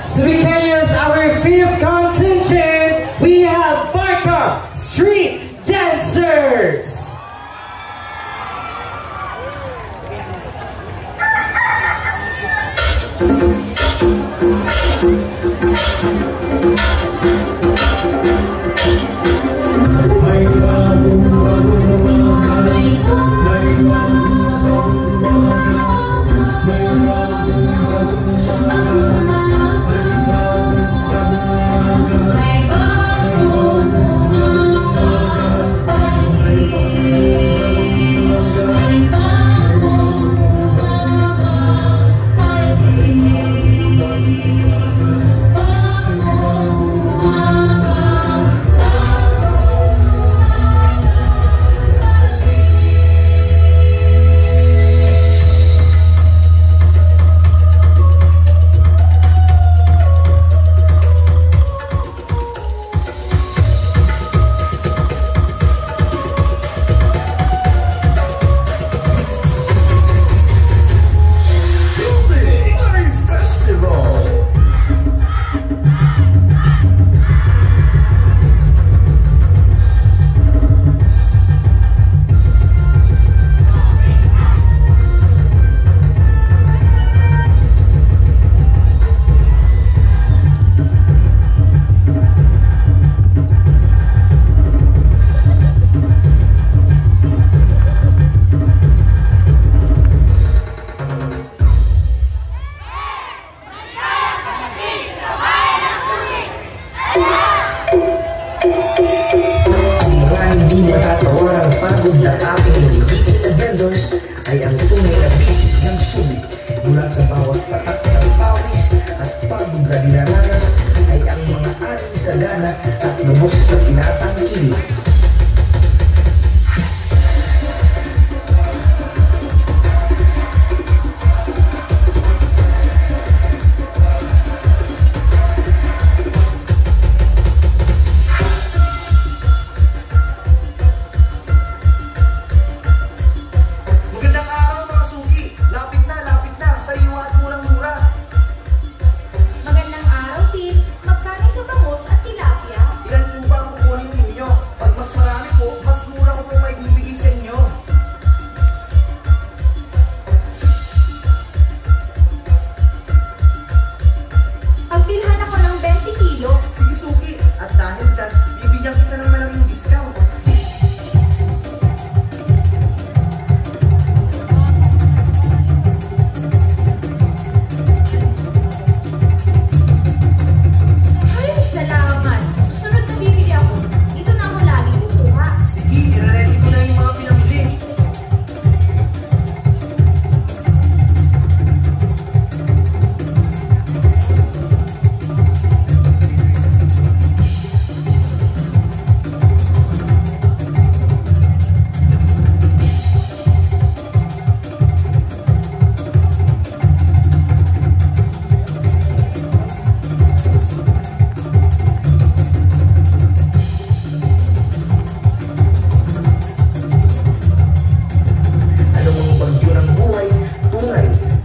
Subiqueños, our fifth contingent, we have Barca Street Dancers. Ay ang tunay na bisig ng sulit mula sa bawat patak ng pawis at pagod na dinaranas ay ang mga aning sagana at lubos na tinatangkilik.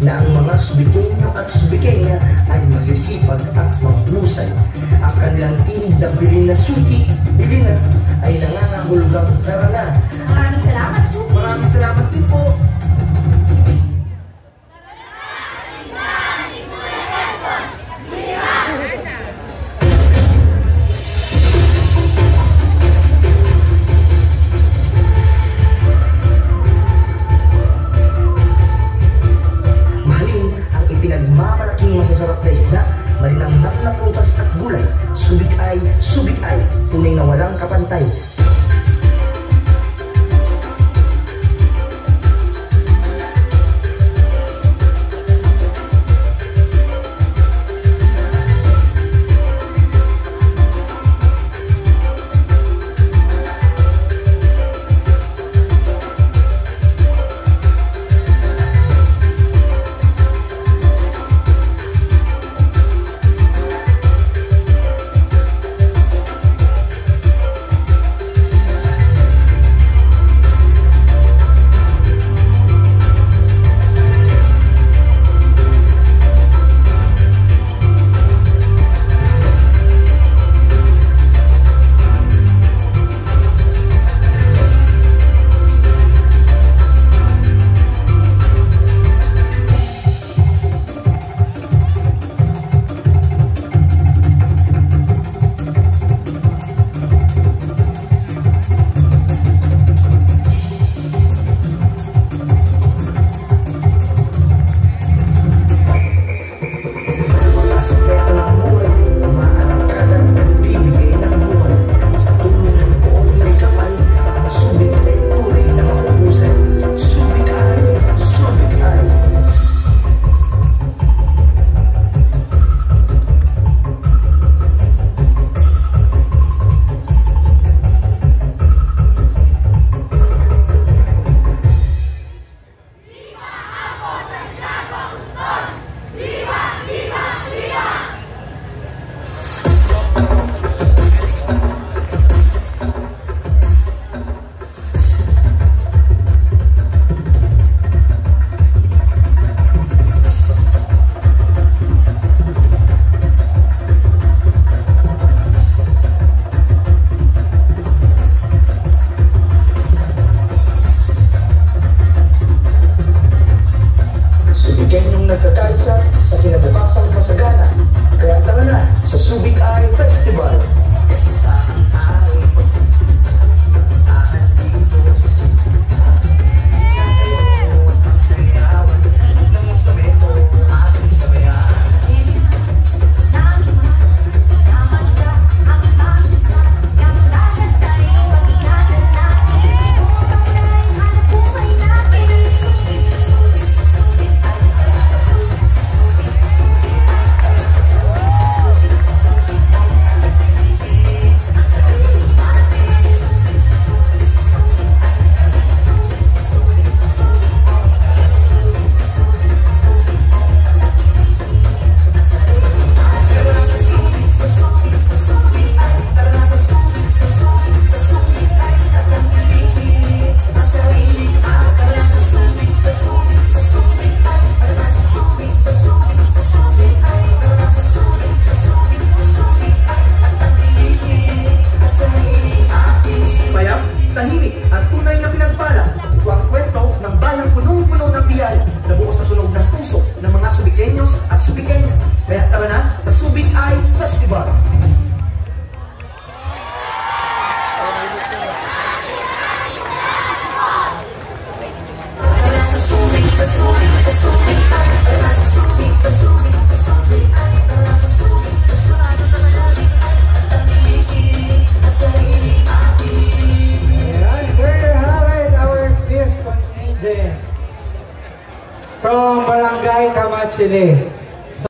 Na ang mga Subiqueño at Subiqueña ay masisipag at mahusay. Ang kanilang tinig na bilin na suki, bilin na, ay nangangahulugang karana. Maraming salamat, Suki. Maraming salamat din po. Pinagmamalaking masasarap na isda, malinamnam na prutas at gulay, subik ay, tunay na walang kapantay. sa Subic Eye Festival. From Barangay Kamachili.